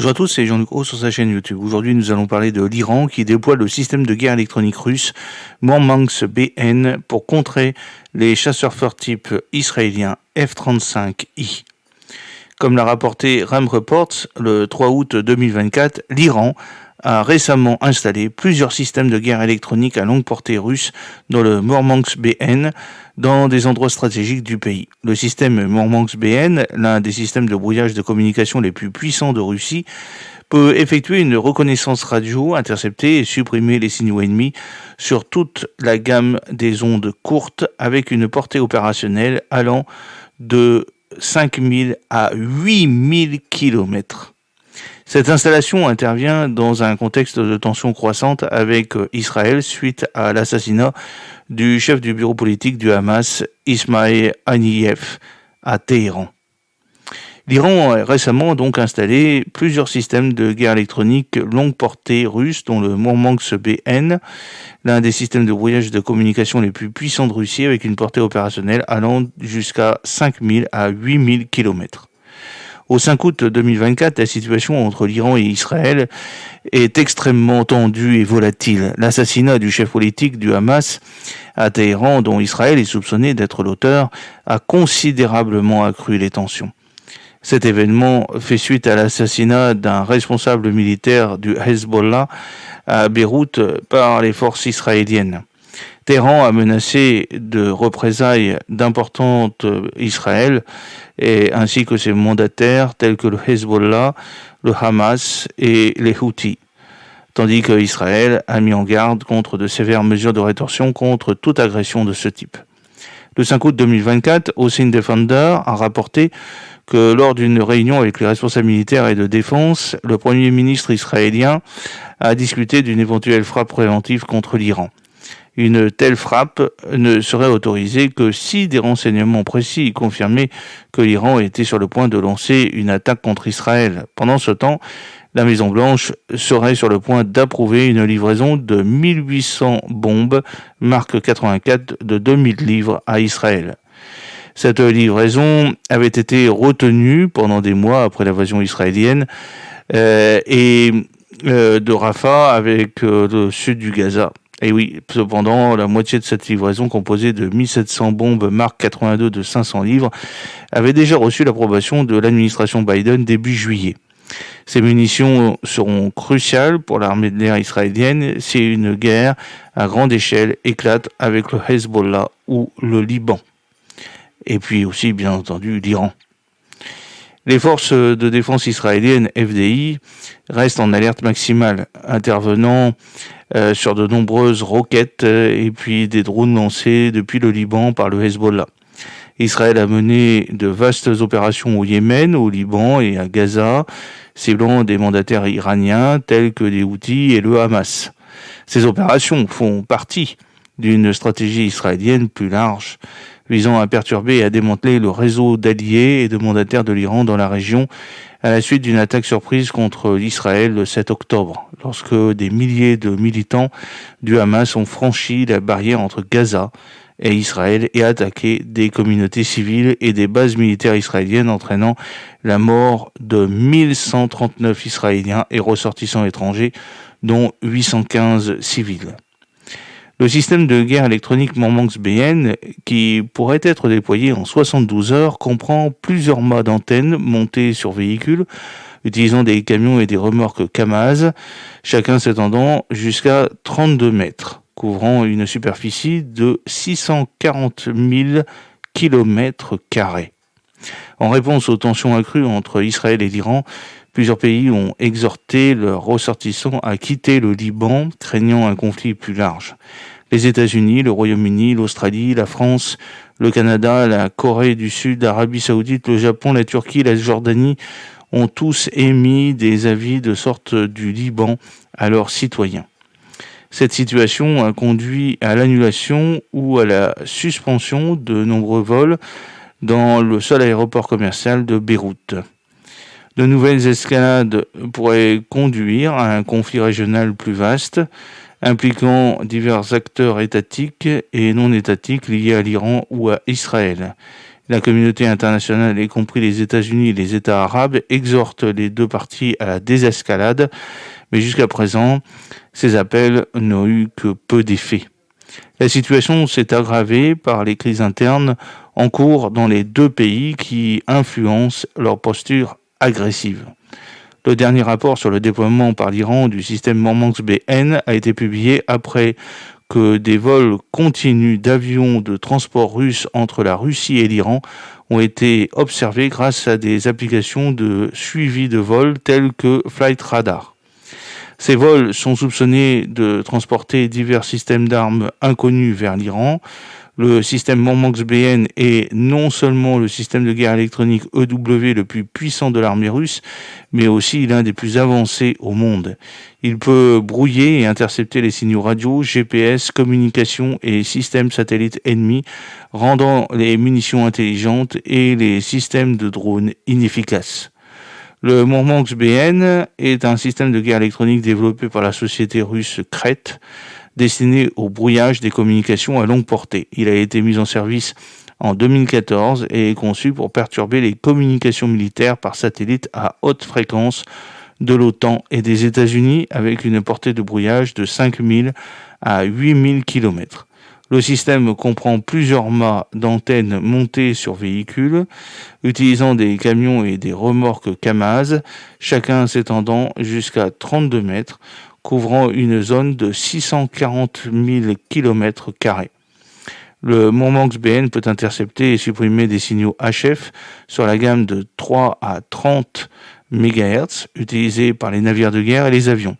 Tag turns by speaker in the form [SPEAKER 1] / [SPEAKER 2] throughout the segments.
[SPEAKER 1] Bonjour à tous, c'est Jean-Luc Haut sur sa chaîne YouTube. Aujourd'hui, nous allons parler de l'Iran qui déploie le système de guerre électronique russe Mormansk BN pour contrer les chasseurs forts type israéliens F-35I. Comme l'a rapporté RAM Reports le 3 août 2024, l'Iran a récemment installé plusieurs systèmes de guerre électronique à longue portée russe dans le Mormansk BN dans des endroits stratégiques du pays. Le système Mormansk BN, l'un des systèmes de brouillage de communication les plus puissants de Russie, peut effectuer une reconnaissance radio, intercepter et supprimer les signaux ennemis sur toute la gamme des ondes courtes avec une portée opérationnelle allant de 5000 à 8000 km. Cette installation intervient dans un contexte de tension croissante avec Israël suite à l'assassinat du chef du bureau politique du Hamas, Ismail Haniyeh, à Téhéran. L'Iran a récemment donc installé plusieurs systèmes de guerre électronique longue portée russes, dont le Mormansk BN, l'un des systèmes de brouillage de communication les plus puissants de Russie avec une portée opérationnelle allant jusqu'à 5000 à 8000 km. Au 5 août 2024, la situation entre l'Iran et Israël est extrêmement tendue et volatile. L'assassinat du chef politique du Hamas à Téhéran, dont Israël est soupçonné d'être l'auteur, a considérablement accru les tensions. Cet événement fait suite à l'assassinat d'un responsable militaire du Hezbollah à Beyrouth par les forces israéliennes. Téhéran a menacé de représailles d'importantes Israël ainsi que ses mandataires tels que le Hezbollah, le Hamas et les Houthis, tandis que Israël a mis en garde contre de sévères mesures de rétorsion contre toute agression de ce type. Le 5 août 2024, Hossein Defender a rapporté que lors d'une réunion avec les responsables militaires et de défense, le Premier ministre israélien a discuté d'une éventuelle frappe préventive contre l'Iran. Une telle frappe ne serait autorisée que si des renseignements précis confirmaient que l'Iran était sur le point de lancer une attaque contre Israël. Pendant ce temps, la Maison-Blanche serait sur le point d'approuver une livraison de 1800 bombes Mark 84 de 2000 livres à Israël. Cette livraison avait été retenue pendant des mois après l'invasion israélienne de Rafah avec le sud du Gaza. Et oui, cependant, la moitié de cette livraison, composée de 1700 bombes Mark 82 de 500 livres, avait déjà reçu l'approbation de l'administration Biden début juillet. Ces munitions seront cruciales pour l'armée de l'air israélienne si une guerre à grande échelle éclate avec le Hezbollah ou le Liban. Et puis aussi, bien entendu, l'Iran. Les forces de défense israéliennes FDI restent en alerte maximale, intervenant sur de nombreuses roquettes et puis des drones lancés depuis le Liban par le Hezbollah. Israël a mené de vastes opérations au Yémen, au Liban et à Gaza, ciblant des mandataires iraniens tels que les Houthis et le Hamas. Ces opérations font partie d'une stratégie israélienne plus large, visant à perturber et à démanteler le réseau d'alliés et de mandataires de l'Iran dans la région à la suite d'une attaque surprise contre l'Israël le 7 octobre, lorsque des milliers de militants du Hamas ont franchi la barrière entre Gaza et Israël et attaqué des communautés civiles et des bases militaires israéliennes, entraînant la mort de 1139 Israéliens et ressortissants étrangers, dont 815 civils. Le système de guerre électronique Mormansk BN, qui pourrait être déployé en 72 heures, comprend plusieurs mâts d'antennes montés sur véhicules, utilisant des camions et des remorques Kamaz, chacun s'étendant jusqu'à 32 mètres, couvrant une superficie de 640 000 km². En réponse aux tensions accrues entre Israël et l'Iran, plusieurs pays ont exhorté leurs ressortissants à quitter le Liban, craignant un conflit plus large. Les États-Unis, le Royaume-Uni, l'Australie, la France, le Canada, la Corée du Sud, l'Arabie Saoudite, le Japon, la Turquie, la Jordanie ont tous émis des avis de sorte du Liban à leurs citoyens. Cette situation a conduit à l'annulation ou à la suspension de nombreux vols dans le seul aéroport commercial de Beyrouth. De nouvelles escalades pourraient conduire à un conflit régional plus vaste, impliquant divers acteurs étatiques et non étatiques liés à l'Iran ou à Israël. La communauté internationale, y compris les États-Unis et les États arabes, exhorte les deux parties à la désescalade, mais jusqu'à présent, ces appels n'ont eu que peu d'effet. La situation s'est aggravée par les crises internes en cours dans les deux pays qui influencent leur posture agressive. Le dernier rapport sur le déploiement par l'Iran du système Mormansk-BN a été publié après que des vols continus d'avions de transport russes entre la Russie et l'Iran ont été observés grâce à des applications de suivi de vol telles que Flight Radar. Ces vols sont soupçonnés de transporter divers systèmes d'armes inconnus vers l'Iran. Le système Mormansk-BN est non seulement le système de guerre électronique EW le plus puissant de l'armée russe, mais aussi l'un des plus avancés au monde. Il peut brouiller et intercepter les signaux radio, GPS, communications et systèmes satellites ennemis, rendant les munitions intelligentes et les systèmes de drones inefficaces. Le Mormansk-BN est un système de guerre électronique développé par la société russe Kret, destiné au brouillage des communications à longue portée. Il a été mis en service en 2014 et est conçu pour perturber les communications militaires par satellite à haute fréquence de l'OTAN et des États-Unis avec une portée de brouillage de 5000 à 8000 km. Le système comprend plusieurs mâts d'antennes montées sur véhicules, utilisant des camions et des remorques Kamaz, chacun s'étendant jusqu'à 32 mètres, couvrant une zone de 640 000 km². Le Mormansk-BN peut intercepter et supprimer des signaux HF sur la gamme de 3 à 30 MHz utilisés par les navires de guerre et les avions.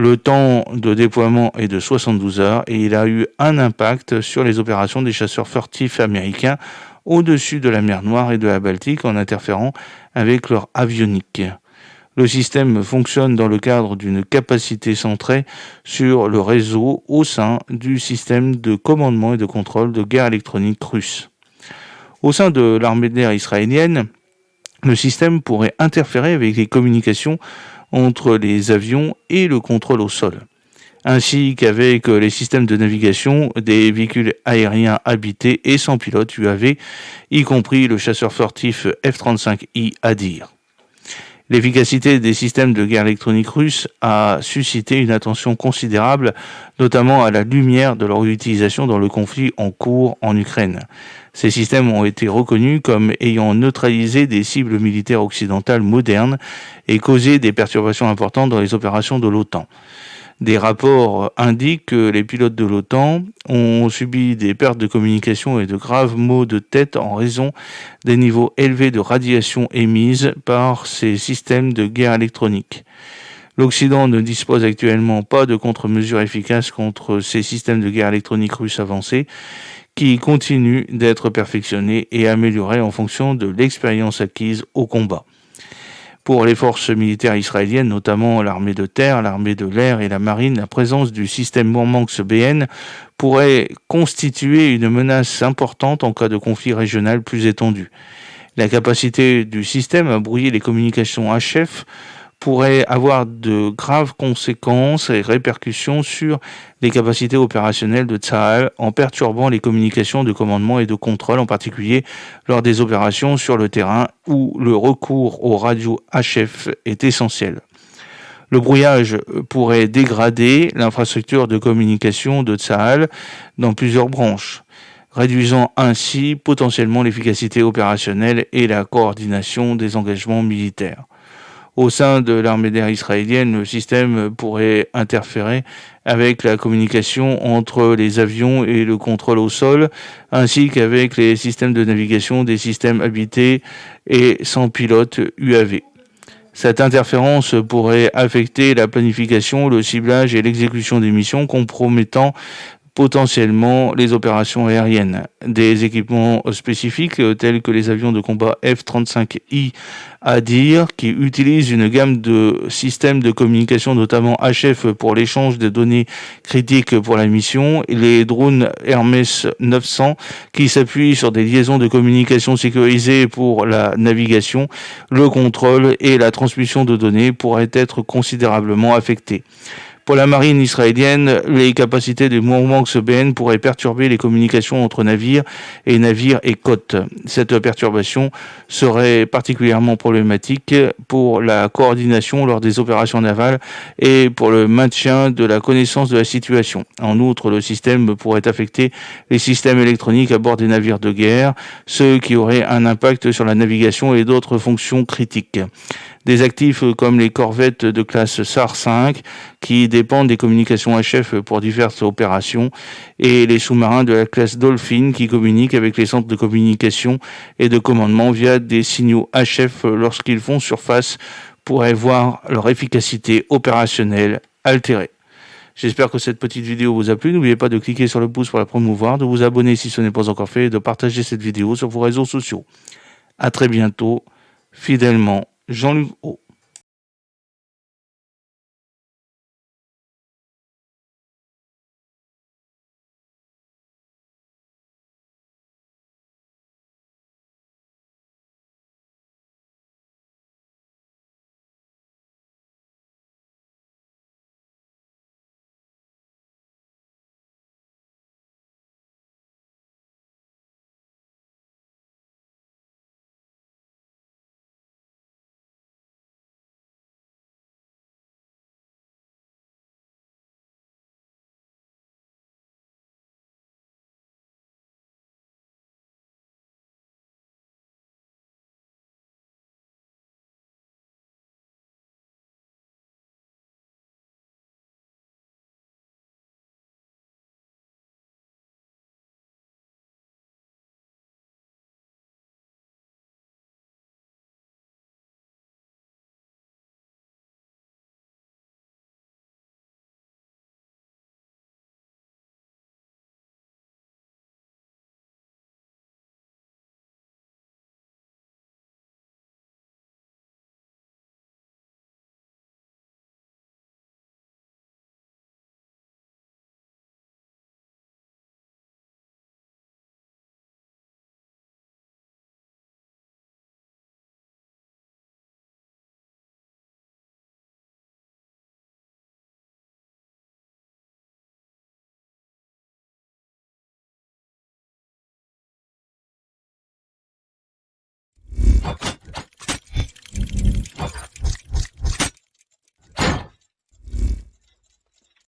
[SPEAKER 1] Le temps de déploiement est de 72 heures et il a eu un impact sur les opérations des chasseurs furtifs américains au-dessus de la mer Noire et de la Baltique en interférant avec leur avionique. Le système fonctionne dans le cadre d'une capacité centrée sur le réseau au sein du système de commandement et de contrôle de guerre électronique russe. Au sein de l'armée de l'air israélienne, le système pourrait interférer avec les communications entre les avions et le contrôle au sol, ainsi qu'avec les systèmes de navigation des véhicules aériens habités et sans pilote UAV, y compris le chasseur furtif F-35I Adir. L'efficacité des systèmes de guerre électronique russes a suscité une attention considérable, notamment à la lumière de leur utilisation dans le conflit en cours en Ukraine. Ces systèmes ont été reconnus comme ayant neutralisé des cibles militaires occidentales modernes et causé des perturbations importantes dans les opérations de l'OTAN. Des rapports indiquent que les pilotes de l'OTAN ont subi des pertes de communication et de graves maux de tête en raison des niveaux élevés de radiation émises par ces systèmes de guerre électronique. L'Occident ne dispose actuellement pas de contre-mesures efficaces contre ces systèmes de guerre électronique russes avancés qui continuent d'être perfectionnés et améliorés en fonction de l'expérience acquise au combat. Pour les forces militaires israéliennes, notamment l'armée de terre, l'armée de l'air et la marine, la présence du système Mormansk-BN pourrait constituer une menace importante en cas de conflit régional plus étendu. La capacité du système à brouiller les communications HF pourrait avoir de graves conséquences et répercussions sur les capacités opérationnelles de Tsahal en perturbant les communications de commandement et de contrôle, en particulier lors des opérations sur le terrain où le recours aux radios HF est essentiel. Le brouillage pourrait dégrader l'infrastructure de communication de Tsahal dans plusieurs branches, réduisant ainsi potentiellement l'efficacité opérationnelle et la coordination des engagements militaires. Au sein de l'armée d'air israélienne, le système pourrait interférer avec la communication entre les avions et le contrôle au sol, ainsi qu'avec les systèmes de navigation des systèmes habités et sans pilote UAV. Cette interférence pourrait affecter la planification, le ciblage et l'exécution des missions, compromettant potentiellement les opérations aériennes. Des équipements spécifiques tels que les avions de combat F-35I Adir qui utilisent une gamme de systèmes de communication, notamment HF pour l'échange de données critiques pour la mission, et les drones Hermes 900 qui s'appuient sur des liaisons de communication sécurisées pour la navigation, le contrôle et la transmission de données pourraient être considérablement affectés. Pour la marine israélienne, les capacités du Mormanx BN pourraient perturber les communications entre navires et côtes. Cette perturbation serait particulièrement problématique pour la coordination lors des opérations navales et pour le maintien de la connaissance de la situation. En outre, le système pourrait affecter les systèmes électroniques à bord des navires de guerre, ce qui aurait un impact sur la navigation et d'autres fonctions critiques. Des actifs comme les corvettes de classe SAR 5 qui dépendent des communications HF pour diverses opérations et les sous-marins de la classe Dolphin qui communiquent avec les centres de communication et de commandement via des signaux HF lorsqu'ils font surface pourraient voir leur efficacité opérationnelle altérée. J'espère que cette petite vidéo vous a plu. N'oubliez pas de cliquer sur le pouce pour la promouvoir, de vous abonner si ce n'est pas encore fait et de partager cette vidéo sur vos réseaux sociaux. À très bientôt, fidèlement, Jean-Luc O.